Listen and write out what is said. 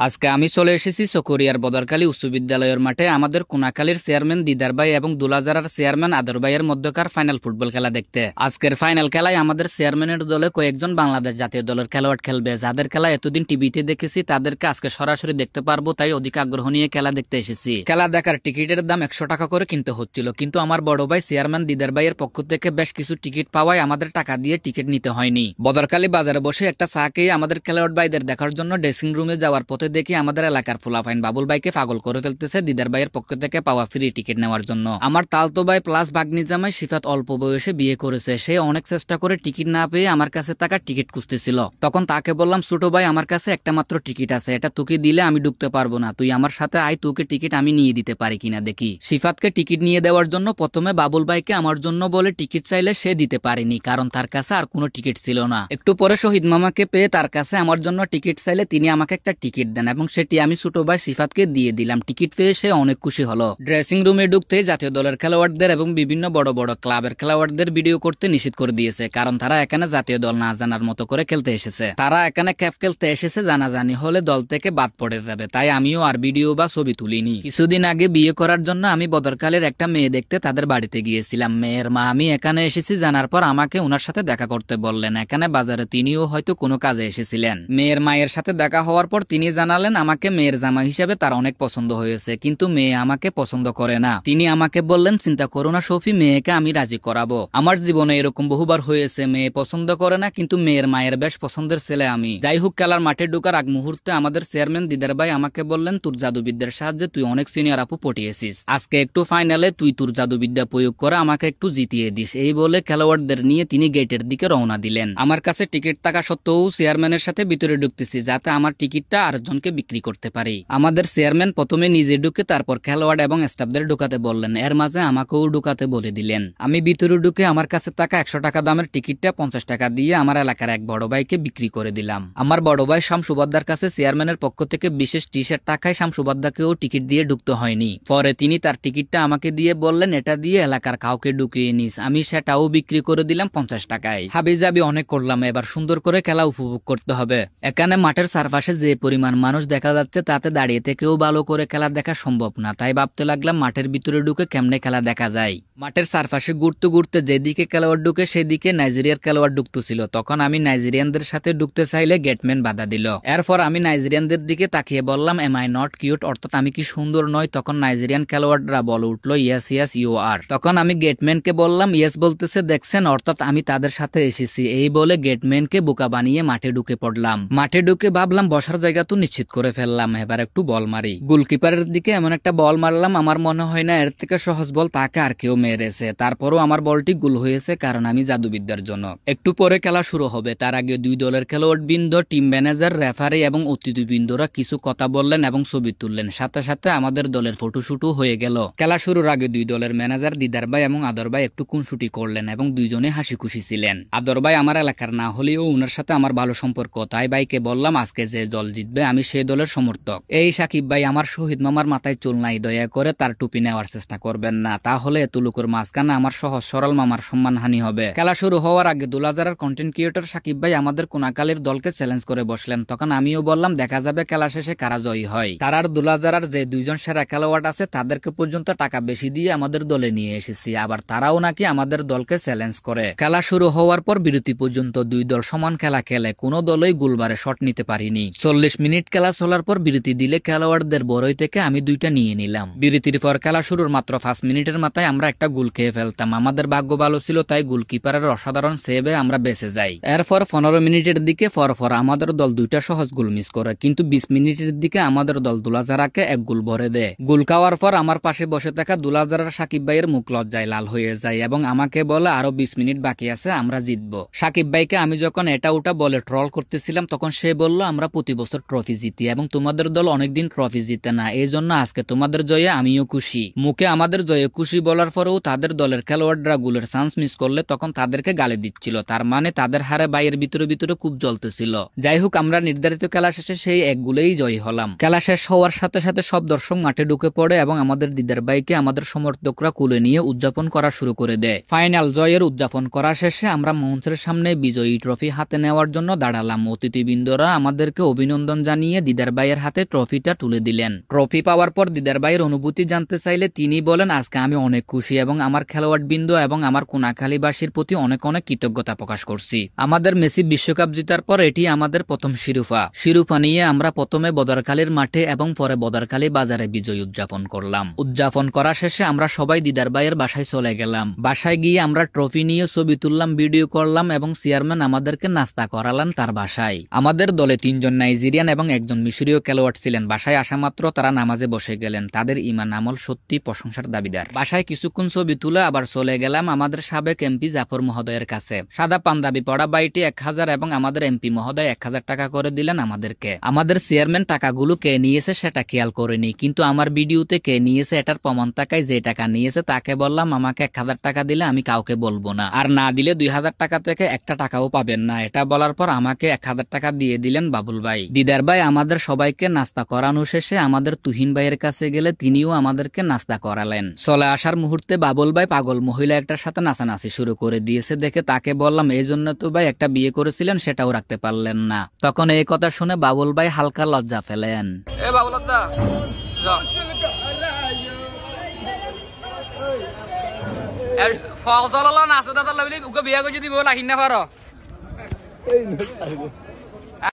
আজকে আমি চলে এসেছি চকরিয়ার বদরকালী উচ্চ বিদ্যালয়ের মাঠে আমাদের কোনাকালীর চেয়ারম্যান দিদার ভাই এবং দুলাজারার চেয়ারম্যান আদর ভাইয়ের মধ্যকার ফাইনাল ফুটবল খেলা দেখতে। আজকের ফাইনাল খেলায় আমাদের চেয়ারম্যানের দলে কয়েকজন বাংলাদেশ জাতীয় দলের খেলোয়াড় খেলবে, যাদের খেলা এতদিন টিভিতে দেখেছি তাদেরকে আজকে সরাসরি দেখতে পারবো, তাই অধিক আগ্রহ নিয়ে খেলা দেখতে এসেছি। খেলা দেখার টিকিটের দাম 100 টাকা করে কিনতে হচ্ছিল, কিন্তু আমার বড় ভাই চেয়ারম্যান দিদার ভাইয়ের পক্ষ থেকে বেশ কিছু টিকিট পাওয়ায় আমাদের টাকা দিয়ে টিকিট নিতে হয়নি। বদরকালী বাজারে বসে একটা চা খেয়ে আমাদের খেলোয়াড় ভাইদের দেখার জন্য ড্রেসিং রুমে যাওয়ার পথে দেখি আমাদের এলাকার ফুলাফাইন বাবুল ভাইকে পাগল করে ফেলতেছে দিদার ভাইয়ের পক্ষ থেকে পাওয়া ফ্রি টিকিট নেওয়ার জন্য। আমার তালতো ভাই প্লাস বাগনি জামাই সিফাত অল্প বয়সে বিয়ে করেছে, সে অনেক চেষ্টা করে টিকিট না পেয়ে আমার কাছে টাকা টিকিট খুঁজতেছিল। তখন তাকে বললাম, ছোট ভাই আমার কাছে একটা মাত্র টিকিট আছে, এটা তোকে দিলে আমি ঢুকতে পারবো না, তুই আমার সাথে আয়, তোকে টিকিট আমি নিয়ে দিতে পারি কিনা দেখি। সিফাতকে টিকিট নিয়ে দেওয়ার জন্য প্রথমে বাবুল ভাইকে আমার জন্য বলে টিকিট চাইলে সে দিতে পারেনি, কারণ তার কাছে আর কোনো টিকিট ছিল না। একটু পরে শহীদ মামাকে পেয়ে তার কাছে আমার জন্য টিকিট চাইলে তিনি আমাকে একটা টিকিট দেন এবং সেটি আমি ছোট ভাই সিফাতকে দিয়ে দিলাম। টিকিট পেয়ে সে অনেক খুশি হলো। ড্রেসিং রুমে ঢুকতে জাতীয় দলের খেলোয়াড়দের এবং বিভিন্ন বড় বড় ক্লাবের খেলোয়াড়দের ভিডিও করতে নিষেধ করে দিয়েছে, কারণ তারা এখানে জাতীয় দল না জানার মতো করে খেলতে এসেছে। তারা এখানে ক্যাপ খেলতে এসেছে, জানাজানি হলে দল থেকে বাদ পড়ে যাবে, তাই আমিও আর ভিডিও বা ছবি তুলিনি। কিছুদিন আগে বিয়ে করার জন্য আমি বদরকালের একটা মেয়ে দেখতে তাদের বাড়িতে গিয়েছিলাম। মেয়ের মা আমি এখানে এসেছি জানার পর আমাকে ওনার সাথে দেখা করতে বললেন। এখানে বাজারে তিনিও হয়তো কোনো কাজে এসেছিলেন। মেয়ের মায়ের সাথে দেখা হওয়ার পর তিনি জানালেন আমাকে মেয়ের জামা হিসেবে তার অনেক পছন্দ হয়েছে, কিন্তু মেয়ে আমাকে পছন্দ করে না। তিনি আমাকে বললেন, চিন্তা করো না শফি, মেয়েকে আমি রাজি করাবো। আমার জীবনে এরকম বহুবার হয়েছে, মেয়ে পছন্দ করে না, কিন্তু মেয়ের মায়ের বেশ পছন্দের ছেলে আমি। যাই হোক, খেলার মাঠে ঢোকার আগ মুহূর্তে আমাদের চেয়ারম্যান দিদার ভাই আমাকে বললেন, তোর জাদুবিদ্যার সাহায্যে তুই অনেক সিনিয়র আপু পটিয়েছিস, আজকে একটু ফাইনালে তুই তোর জাদুবিদ্যা প্রয়োগ করে আমাকে একটু জিতিয়ে দিস। এই বলে খেলোয়াড়দের নিয়ে তিনি গেটের দিকে রওনা দিলেন। আমার কাছে টিকিট থাকা সত্ত্বেও চেয়ারম্যানের সাথে ভিতরে ঢুকতেছি, যাতে আমার টিকিটটা আরেকজনকে বিক্রি করতে পারি। আমাদের চেয়ারম্যান প্রথমে নিজে ঢুকে তারপর খেলোয়াড় এবং স্টাফদের ঢুকাতে বললেন, এর মাঝে আমাকেও ঢুকাতে বলে দিলেন। আমি ভিতরে ঢুকে আমার কাছে টাকা 100 টাকা দামের টিকিটটা 50 টাকা দিয়ে আমার এলাকার এক বড় ভাইকে বিক্রি করে দিলাম। আমার বড় ভাই শামসুবাদ্দার কাছে চেয়ারম্যানের পক্ষ থেকে বিশেষ টি-শার্ট টাকায় শামসুবাদ্দাকেও টিকিট দিয়ে ঢুকতে হয়নি। পরে তিনি তার টিকিটটা আমাকে দিয়ে বললেন, এটা দিয়ে এলাকার কাউকে ঢুকিয়ে নিস। আমি সেটাও বিক্রি করে দিলাম 50 টাকায়। হাবিজাবি অনেক করলাম, এবার সুন্দর করে খেলা উপভোগ করতে হবে। এখানে মাঠের চারপাশে যে পরিমাণ মানুষ দেখা যাচ্ছে তাতে দাঁড়িয়ে থেকেও ভালো করে খেলা দেখা সম্ভব না, তাই ভাবতে লাগলাম মাঠের ভিতরে ঢুকে কেমনে খেলা দেখা যায়। মাঠের চারপাশে ঘুরতে ঘুরতে যেদিকে খেলোয়াড় ঢুকে সেদিকে নাইজেরিয়ার খেলোয়াড় ঢুকতেছিল। তখন আমি নাইজেরিয়ানদের সাথে ঢুকতে চাইলে গেটম্যান বাধা দিল। এরপর আমি নাইজেরিয়ানদের দিকে তাকিয়ে বললাম, এম আই নট কিউট, অর্থাৎ আমি কি সুন্দর নয়? তখন নাইজেরিয়ান খেলোয়াড়রা বলে উঠলো, ইয়েস ইয়েস ইউ আর। তখন আমি গেটম্যানকে বললাম, ইয়েস বলতেছে দেখছেন, অর্থাৎ আমি তাদের সাথে এসেছি। এই বলে গেটম্যানকে বোকা বানিয়ে মাঠে ঢুকে পড়লাম। মাঠে ঢুকে ভাবলাম বসার জায়গা তো নিশ্চিত করে ফেললাম, এবার একটু বল মারি। গোলকিপারের দিকে এমন একটা বল মারলাম, আমার মনে হয় না এর থেকে সহজ বল তাকে আর কেউ মেরেছে। তারপরও আমার বলটি গোল হয়েছে, কারণ আমি জাদুবিদ্যার জন্য। একটু পরে খেলা শুরু হবে, তার আগে দুই দলের খেলোয়াড় বৃন্দ, টিম ম্যানেজার, রেফারি এবং অতিথিবৃন্দরা কিছু কথা বললেন এবং ছবি তুললেন। সাথে সাথে আমাদের দলের ফটোশুটও হয়ে গেল। খেলা শুরুর আগে দুই দলের ম্যানেজার দিদার ভাই এবং আদর ভাই একটু খুনসুটি করলেন এবং দুইজনে হাসি খুশি ছিলেন। আদর ভাই আমার এলাকার না হলেও ওনার সাথে আমার ভালো সম্পর্ক, তাই ভাইকে বললাম আজকে যে দল জিতবে আমি সেই দলের সমর্থক। এই সাকিব ভাই, আমার শহীদ মামার মাথায় চুল নাই, দয়া করে তার টুপি নেওয়ার চেষ্টা করবেন না, তাহলে এত লোকের মাঝখানে আমার সহজ সরল মামার সম্মানহানি হবে। খেলা শুরু হওয়ার আগে দুলাজারার কন্টেন্ট ক্রিয়েটর সাকিব ভাই আমাদের কোনাকালীর দলকে চ্যালেঞ্জ করে বসলেন। তখন আমিও বললাম, দেখা যাবে খেলা শেষে কারা জয়ী হয়। তারার দুলাজারার যে দুইজন সেরা খেলোয়াড় আছে তাদেরকে পর্যন্ত টাকা বেশি দিয়ে আমাদের দলে নিয়ে এসেছি, আবার তারাও নাকি আমাদের দলকে চ্যালেঞ্জ করে। খেলা শুরু হওয়ার পর বিরতি পর্যন্ত দুই দল সমান খেলা খেলে কোনো দলই গোলবারে শট নিতে পারিনি। 40 মিনিট খেলা চলার পর বিরতি দিলে খেলোয়াড়দের বড়ই থেকে আমি দুইটা নিয়ে নিলাম। বিরতির পর খেলা শুরুর মাত্র 5 মিনিটের মাথায় আমরা একটা গোল খেয়ে ফেলতাম। আমাদের ভাগ্য ভালো ছিল, তাই গোলকিপারের অসাধারণ সেভে আমরা বেঁচে যাই। এরপর 15 মিনিটের দিকে পরপর আমাদের দল দুইটা সহজ গোল মিস করে, কিন্তু 20 মিনিটের দিকে আমাদের দল দুলাজারাকে এক গোল ভরে দেয়। গোল খাওয়ার পর আমার পাশে বসে থাকা দুলাজারার সাকিব ভাইয়ের মুখ লজ্জায় লাল হয়ে যায় এবং আমাকে বলে আরো 20 মিনিট বাকি আছে, আমরা জিতবো। সাকিব ভাইকে আমি যখন এটা ওটা বলে ট্রল করতেছিলাম তখন সে বলল, আমরা প্রতি বছর ট্রফি জিতি এবং তোমাদের দল অনেকদিন ট্রফি জিতে না, এই জন্য আজকে তোমাদের জয়ে আমিও খুশি। মুখে আমাদের জয়ে খুশি বলার পরও পরেও তাদের দলের খেলোয়াড়রা গোলের চান্স মিস করলে তখন তাদেরকে গালি দিচ্ছিল, তার মানে তাদের হারে বাইয়ের ভিতরে ভিতরে খুব জ্বলতেছিল। যাই হোক, আমরা নির্ধারিত খেলা শেষে সেই এক গোলেই জয়ী হলাম। খেলা শেষ হওয়ার সাথে সাথে সব দর্শক মাঠে ঢুকে পড়ে এবং আমাদের দিদার ভাইকে আমাদের সমর্থকরা কুলে নিয়ে উদযাপন করা শুরু করে দেয়। ফাইনাল জয়ের উদযাপন করা শেষে আমরা মঞ্চের সামনে বিজয়ী ট্রফি হাতে নেওয়ার জন্য দাঁড়ালাম। অতিথিবৃন্দরা আমাদেরকে অভিনন্দন জানিয়ে দিদার ভাইয়ের হাতে ট্রফিটা তুলে দিলেন। ট্রফি পাওয়ার পর দিদার ভাইয়ের অনুভূতি জানতে চাইলে তিনি বলেন, আজকে আমি অনেক খুশি এবং আমার খেলোয়াড়বৃন্দ এবং আমার কোনাখালীবাসীর প্রতি অনেক অনেক কৃতজ্ঞতা প্রকাশ করছি। আমাদের মেসি বিশ্বকাপ জেতার পর এটি আমাদের প্রথম শিরোপা নিয়ে আমরা প্রথমে বদরকালীর মাঠে এবং পরে বদরকালী বাজারে বিজয় উদযাপন করলাম। উদযাপন করা শেষে আমরা সবাই দিদার ভাইয়ের বাসায় চলে গেলাম। বাসায় গিয়ে আমরা ট্রফি নিয়ে ছবি তুললাম, ভিডিও করলাম এবং চেয়ারম্যান আমাদেরকে নাস্তা করালেন তার বাসায়। আমাদের দলে 3 জন নাইজেরিয়ান এবং 1 জন মিশরীয় খেলোয়াড় ছিলেন। বাসায় আসা মাত্র তারা নামাজে বসে গেলেন। তাদের ঈমান আমল সত্যি প্রশংসার দাবিদার। বাসায় কিছুক্ষণ ছবি তুলে আবার চলে গেলাম আমাদের সাবেক এমপি জাফর মহোদয়ের কাছে। সাদা পাঞ্জাবি পড়া বাইটি 1000 এবং আমাদের এমপি মহোদয় 1000 টাকা করে দিলেন আমাদেরকে। আমাদের চেয়ারম্যান টাকাগুলো কে নিয়েছে সেটা খেয়াল করেনি, কিন্তু আমার ভিডিওতে কে নিয়েছে এটার প্রমাণ থাকায় যে টাকা নিয়েছে তাকে বললাম আমাকে 1000 টাকা দিলে আমি কাউকে বলবো না, আর না দিলে 2000 টাকা থেকে একটা টাকাও পাবেন না। এটা বলার পর আমাকে 1000 টাকা দিয়ে দিলেন বাবুল ভাই। দিদার ভাই আমাদের সবাইকে নাস্তা করানো শেষে আমাদের তুহিন ভাইয়ের কাছে গেলে তিনিও আমাদেরকে নাস্তা করালেন। চলে আসার মুহূর্তে বাবুল ভাই পাগল মহিলা একটার সাথে নাচানাচি শুরু করে দিয়েছে দেখে তাকে বললাম, এই জন্য তো ভাই একটা বিয়ে করেছিলেন সেটাও রাখতে পারলেন না। তখন এই কথা শুনে বাবুল ভাই হালকা লজ্জা ফেলেন। ফল চল নাচো দাদা বিয়া করে যদি বল আহিন না পারো